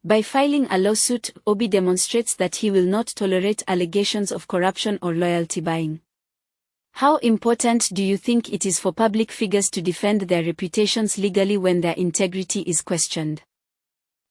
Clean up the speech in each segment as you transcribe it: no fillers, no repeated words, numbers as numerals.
By filing a lawsuit, Obi demonstrates that he will not tolerate allegations of corruption or loyalty buying. How important do you think it is for public figures to defend their reputations legally when their integrity is questioned?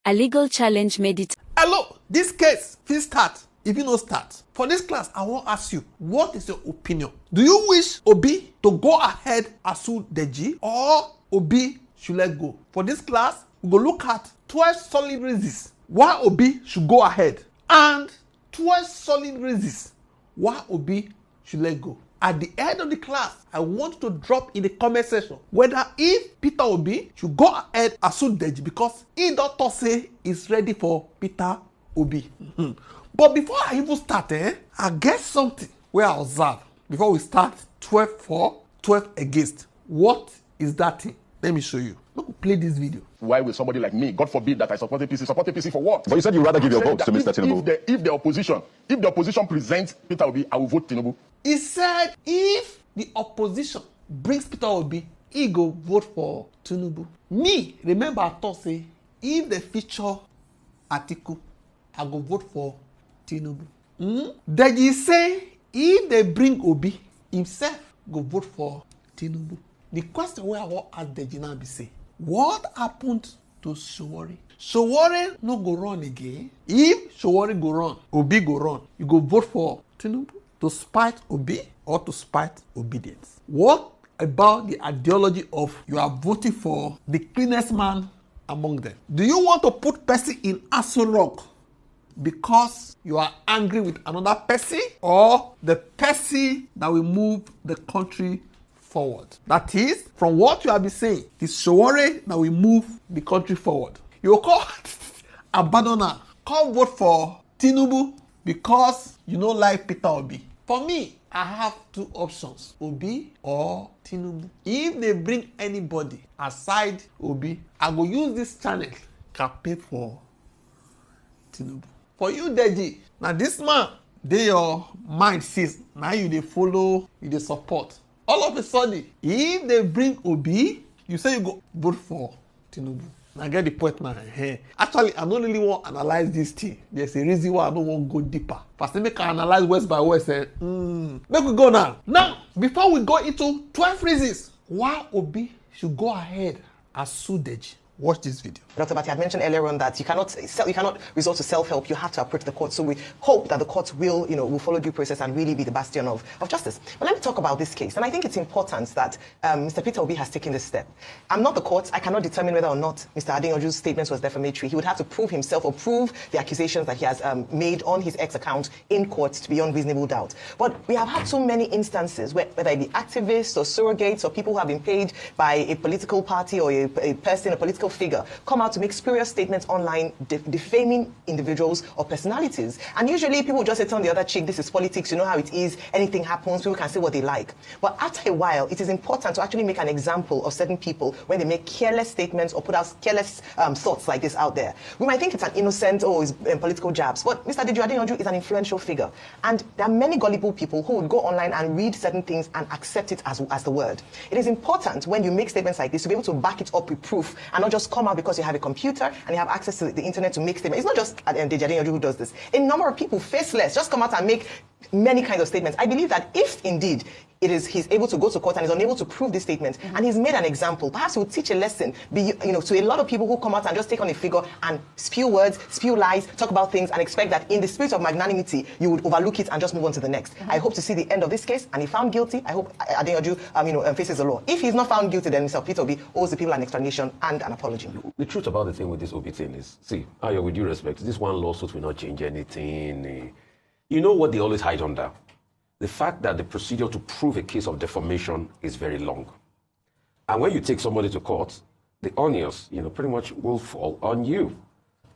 A legal challenge made it. Hello, this case will start. If you no start, for this class, I want to ask you, what is your opinion? Do you wish Obi to go ahead and sue Deji, or Obi should let go? For this class, we go look at 12 solid reasons why Obi should go ahead and 12 solid reasons why Obi should let go. At the end of the class, I want you to drop in the comment section whether if Peter Obi should go ahead and sue Deji because he don't say he's ready for Peter Obi. But before I even start, I get something where I observe before we start 12 for, 12 against. What is that thing? Let me show you. Look, play this video. Why will somebody like me, God forbid that I support APC, support APC for what? But you said you'd rather give your vote to Mr. Tinubu. If the opposition presents Peter Obi, I will vote Tinubu. He said if the opposition brings Peter Obi, he go vote for Tinubu. Me, remember I thought say, if they feature Atiku, I go vote for Tinubu. Deji say if they bring Obi, himself go vote for Tinubu. The question where I want to ask Deji now be say, what happened to Traore? Traore no go run again. If Traore go run, Obi go run, you go vote for Tinubu to spite Obi or to spite obedience. What about the ideology of you are voting for the cleanest man among them? Do you want to put person in Aso Rock because you are angry with another person, or the person that will move the country forward? That is, from what you have been saying, it's Traore that will move the country forward. You call abandoner, come vote for Tinubu because you don't like Peter Obi. For me, I have two options, Obi or Tinubu. If they bring anybody aside Obi, I go use this channel campaign for Tinubu. For you, Deji, now this man, they your mind says, now you they follow, you they support. All of a sudden, if they bring Obi, you say you go vote for Tinubu. I get the point now. Actually, I don't really want to analyze this thing. There's a reason why I don't want to go deeper. First, make I analyze west by west. Make we go now. Now, before we go into 12 reasons why Obi should go ahead and sue Deji, watch this video. Dr. Bati had mentioned earlier on that you cannot resort to self-help. You have to approach the court. So we hope that the court will, will follow due process and really be the bastion of justice. But let me talk about this case. And I think it's important that Mr. Peter Obi has taken this step. I'm not the court. I cannot determine whether or not Mr. Adeyanju's statements was defamatory. He would have to prove himself or prove the accusations that he has made on his ex account in court to beyond reasonable doubt. But we have had so many instances where whether it be activists or surrogates or people who have been paid by a political party or a person, a political figure, come out to make spurious statements online defaming individuals or personalities. And usually people just say, turn the other cheek, this is politics, you know how it is, anything happens, people can say what they like. But after a while, it is important to actually make an example of certain people when they make careless statements or put out careless thoughts like this out there. We might think it's an innocent or it's political jabs, but Mr. Deji Adeyanju is an influential figure. And there are many gullible people who would go online and read certain things and accept it as the word. It is important when you make statements like this to be able to back it up with proof and not just come out because you have a computer and you have access to the internet to make statements. It's not just Deji Adeyanju who does this. A number of people, faceless, just come out and make many kinds of statements. I believe that if indeed he's able to go to court and is unable to prove this statement, and he's made an example, perhaps he will teach a lesson, to a lot of people who come out and just take on a figure and spew words, spew lies, talk about things, and expect that in the spirit of magnanimity, you would overlook it and just move on to the next. I hope to see the end of this case, and if found guilty, I hope Adeyanju, faces the law. If he's not found guilty, then Mr. Peter Obi owes the people an explanation and an apology. The truth about the thing with this Obi thing is, see, Ayo, with due respect, this one lawsuit will not change anything. You know what they always hide under? The fact that the procedure to prove a case of defamation is very long. And when you take somebody to court, the onus, pretty much will fall on you.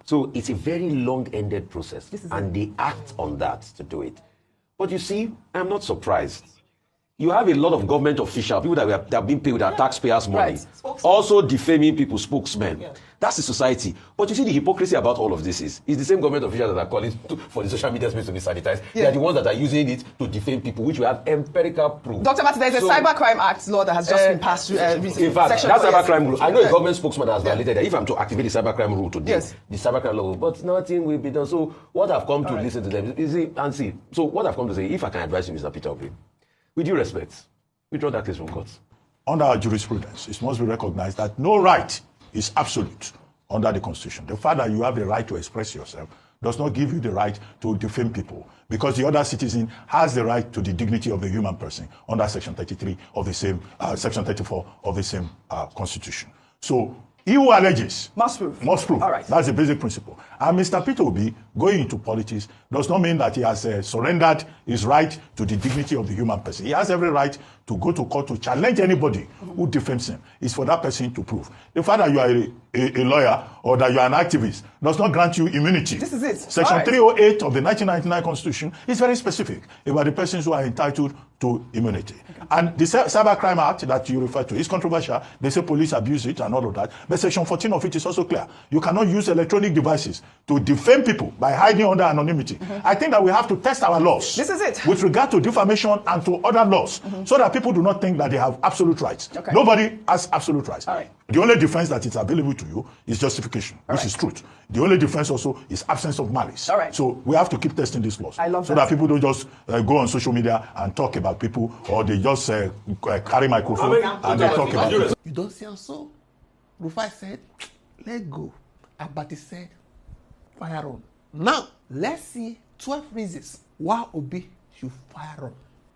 So it's a very long-ended process, and they act on that to do it. But you see, I'm not surprised. You have a lot of government officials, people that are being paid with our taxpayers' money, Right. also defaming people, spokesmen. Yeah. That's the society. But you see the hypocrisy about all of this is the same government officials that are calling for the social media space to be sanitized. Yeah. They are the ones that are using it to defame people, which we have empirical proof. Dr. Martin, there's a Cybercrime Act law that has just been passed through. In fact, that cybercrime rule, I know a government spokesman has violated that. If I'm to activate the cybercrime rule today, the cybercrime law, but nothing will be done. So what I've come to listen to them is and see. So what I've come to say, if I can advise you, Mr. Peter Obi, with due respect, withdraw that case from court. Under our jurisprudence, it must be recognized that no right is absolute under the Constitution. The fact that you have the right to express yourself does not give you the right to defame people, because the other citizen has the right to the dignity of the human person under Section 33 of the same, Section 34 of the same Constitution. So he who alleges must prove. Must prove. All right. That's the basic principle. And Mr. Peter Obi going into politics does not mean that he has surrendered his right to the dignity of the human person. He has every right to go to court to challenge anybody who defames him. It's for that person to prove. The fact that you are a lawyer or that you are an activist does not grant you immunity. This is it. Section 308 of the 1999 Constitution is very specific about the persons who are entitled to immunity. Okay. And the Cybercrime Act that you refer to is controversial. They say police abuse it and all of that. But Section 14 of it is also clear. You cannot use electronic devices to defame people by hiding under anonymity. I think that we have to test our laws. This is it. With regard to defamation and to other laws, so that people do not think that they have absolute rights. Okay. Nobody has absolute rights. All right. The only defense that is available to you is justification, which is truth. The only defense also is absence of malice. All right. So we have to keep testing these laws. I love so that people don't just go on social media and talk about people, or they just carry microphone and they talk about people. You don't see so. Rufai said, let go. Abati said, fire on. Now, let's see 12 reasons why Obi should fire on.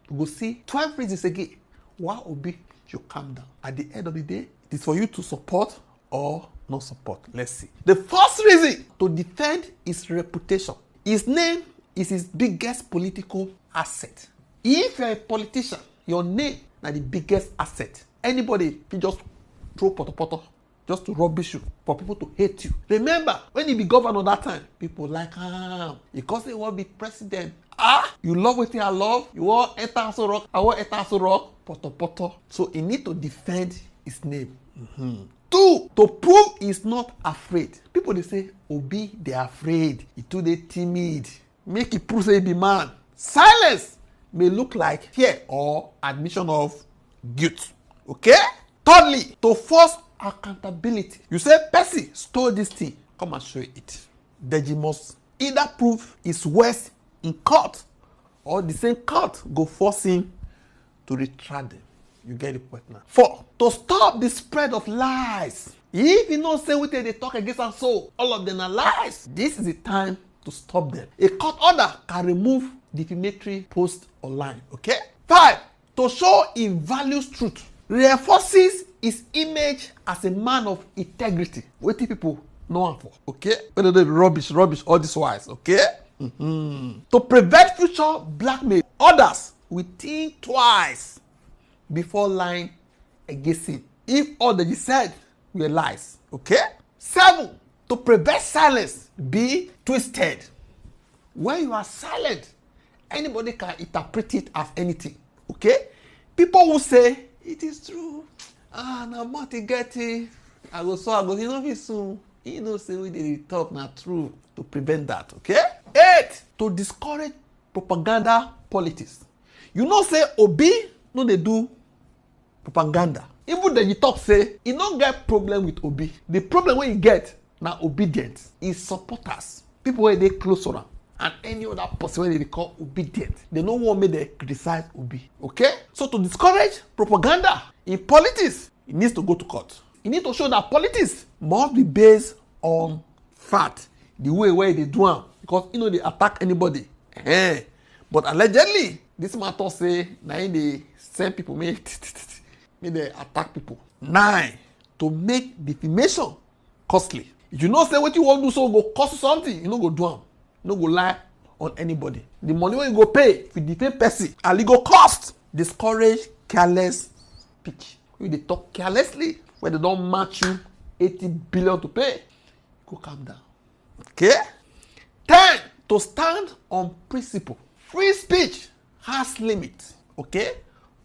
We'll see 12 reasons again why Obi should calm down. At the end of the day, it is for you to support or not support. Let's see. The first reason to defend his reputation. His name is his biggest political asset. If you're a politician, your name is the biggest asset. Anybody can just throw poto just to rubbish you, for people to hate you. Remember, when he be governor that time, people like, because they want to be president. You love what I love. You want Etaso Rock. I want Etaso Rock. Poto. So he need to defend his name. 2, to prove he's not afraid. People, they say, Obi, they are afraid. He too they timid. Make it prove say he be man. Silence may look like fear or admission of guilt. Okay? Thirdly, to force accountability. You say, Percy stole this thing. Come and show it. Deji must either prove his worst in court, or the same court go force him to retract them. You get the point now. 4, to stop the spread of lies. If you know say what they talk against us, so all of them are lies, this is the time to stop them. A court order can remove defamatory posts online. Okay? 5, to show he values truth. Reinforces his image as a man of integrity. What do people know him for? Okay? Whether they rubbish, all this wise. Okay? To prevent future blackmail, others will think twice before lying against him, if all that he said were lies. Okay? 7, to prevent silence be twisted. When you are silent, anybody can interpret it as anything. Okay? People will say, it is true. Now Marty get it. I go, you know me soon. You know, say we did talk na true, to prevent that. Okay? 8, to discourage propaganda politics. You know, say Obi no they do propaganda. Even then you talk say he don't get problem with Obi. The problem when you get now obedience is supporters, people where they close on, and any other person when they call obedient. They don't want me to criticize Obi. Okay? So to discourage propaganda in politics, it needs to go to court. You need to show that politics must be based on fact, the way where they do them, because you know they attack anybody. But allegedly, this matter say now they send people may they attack people. 9, to make defamation costly. If you know say what you want to do, so go cost you something, you know go do them. You no go lie on anybody. The money when you go pay if you defame person, and it go cost. Discourage careless speech. If they talk carelessly, when they don't match you 80 billion to pay, go calm down. Okay? 10, to stand on principle. Free speech has limits. Okay?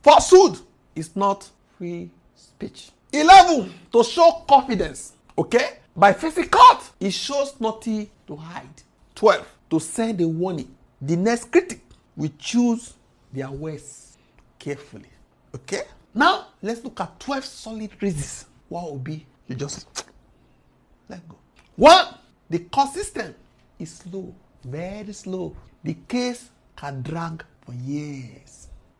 Falsehood is not free speech. 11, to show confidence. Okay? By facing court, it shows nothing to hide. 12, to send a warning. The next critic will choose their words carefully. Okay? Now, let's look at 12 solid reasons why Obi you just let go. 1, the court system is slow, very slow. The case can drag for years.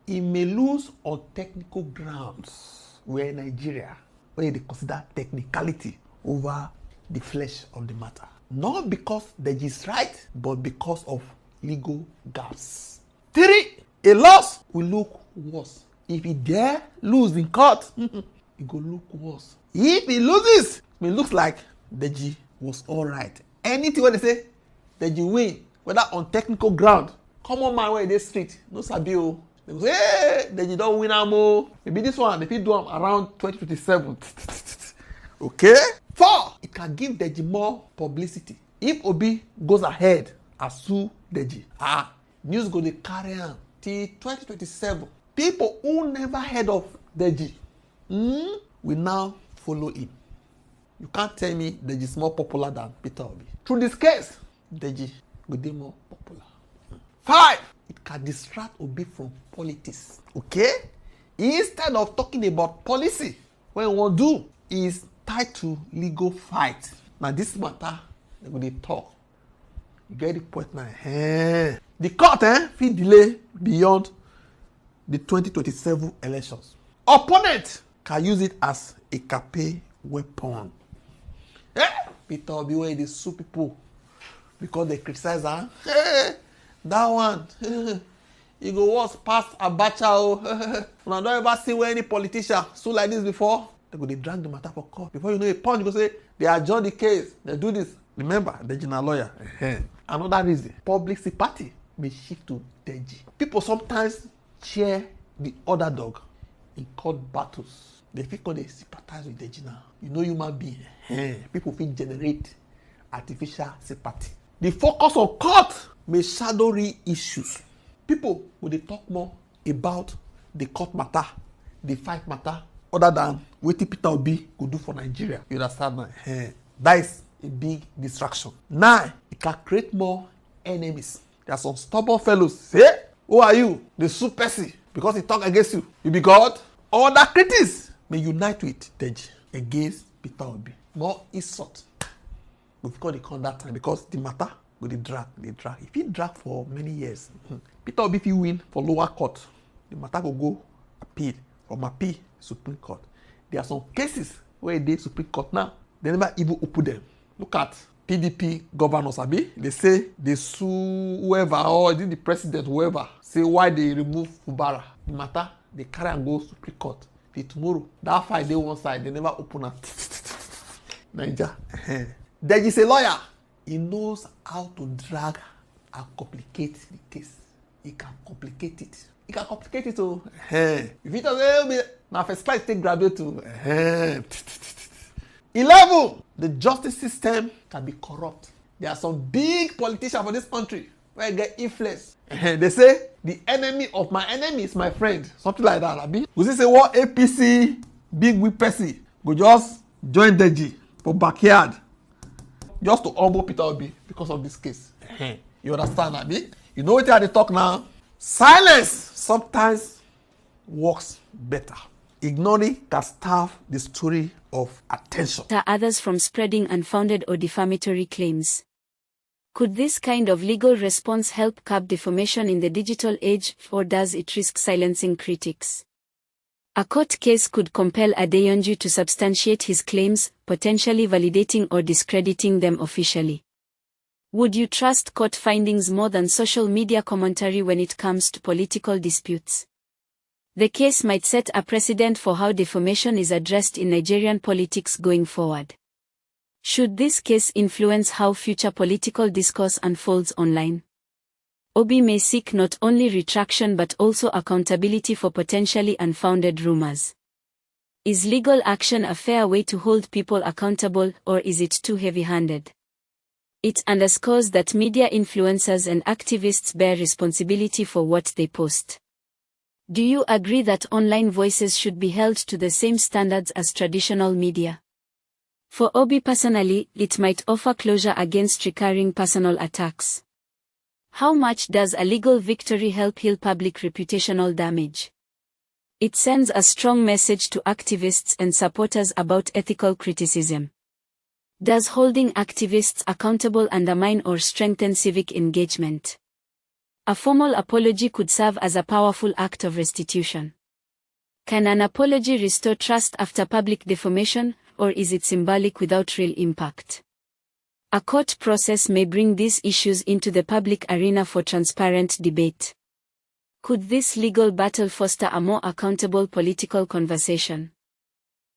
It may lose on technical grounds. We're in Nigeria, where they consider technicality over the flesh of the matter. Not because Deji is right, but because of legal gaps. 3, a loss will look worse. If he dare lose in court, it will look worse. If he loses, it looks like Deji was all right. Anything when they say Deji win, whether on technical ground, common man where they street, no sabi o. They go say, hey, Deji don't win am. Maybe this one, if he do am around 2027. Okay? 4, it can give Deji more publicity. If Obi goes ahead and sue Deji, news go dey carry am till 2027. People who never heard of Deji will now follow him. You can't tell me Deji is more popular than Peter Obi. Through this case, Deji will be more popular. 5, it can distract Obi from politics. Okay? Instead of talking about policy, what you want to do is tied to legal fight. Now this matter, they go dey talk. You get the point now. The court fit delay beyond the 2027 elections. Opponent can use it as a campaign weapon. Peter Obi wey dey sue people because they criticize am. That one, e go worse pass Abacha o. Una don ever see where any politician sue like this before? They go dey drag the matter for court. Before you know a punch, you go say they adjourn the case. They do this. Remember, Deji na lawyer. Another reason, public sympathy may shift to Deji. People sometimes cheer the underdog in court battles. They feel they sympathize with Deji now. You know human being. People feel generate artificial sympathy. The focus on court may shadow real issues. People will they talk more about the court matter, the fight matter, other than what Peter Obi could do for Nigeria. You understand now? That is a big distraction. 9, it can create more enemies. There are some stubborn fellows. Say, who are you? The sue person because he talk against you. You be God. Other critics may unite with Deji against Peter Obi. More insult. We've got the con that time because the matter will drag. If he drag for many years, Peter Obi if he win for lower court, the matter will go appeal from appeal Supreme Court. There are some cases where they Supreme Court now, they never even open them. Look at PDP governors, Abi. They say they sue whoever or the president, whoever. Say why they remove Fubara. The matter, they carry and go Supreme Court. Till tomorrow, that fight they one side, they never open up. Niger. Deji is a lawyer. He knows how to drag and complicate the case. He can complicate it. He can complicate it too. If he doesn't, now first class take graduate too. 11, the justice system can be corrupt. There are some big politicians for this country where get influence. They say the enemy of my enemy is my friend. Something like that, Abi. We say what APC big whip person go just join Deji for backyard just to humble Peter Obi because of this case. You understand, Abi? You know what they talk now? Silence sometimes works better. Ignoring can starve the story of attention. Others from spreading unfounded or defamatory claims. Could this kind of legal response help curb defamation in the digital age, or does it risk silencing critics? A court case could compel Adeyanju to substantiate his claims, potentially validating or discrediting them officially. Would you trust court findings more than social media commentary when it comes to political disputes? The case might set a precedent for how defamation is addressed in Nigerian politics going forward. Should this case influence how future political discourse unfolds online? Obi may seek not only retraction but also accountability for potentially unfounded rumors. Is legal action a fair way to hold people accountable, or is it too heavy-handed? It underscores that media influencers and activists bear responsibility for what they post. Do you agree that online voices should be held to the same standards as traditional media? For Obi personally, it might offer closure against recurring personal attacks. How much does a legal victory help heal public reputational damage? It sends a strong message to activists and supporters about ethical criticism. Does holding activists accountable undermine or strengthen civic engagement? A formal apology could serve as a powerful act of restitution. Can an apology restore trust after public defamation, or is it symbolic without real impact? A court process may bring these issues into the public arena for transparent debate. Could this legal battle foster a more accountable political conversation?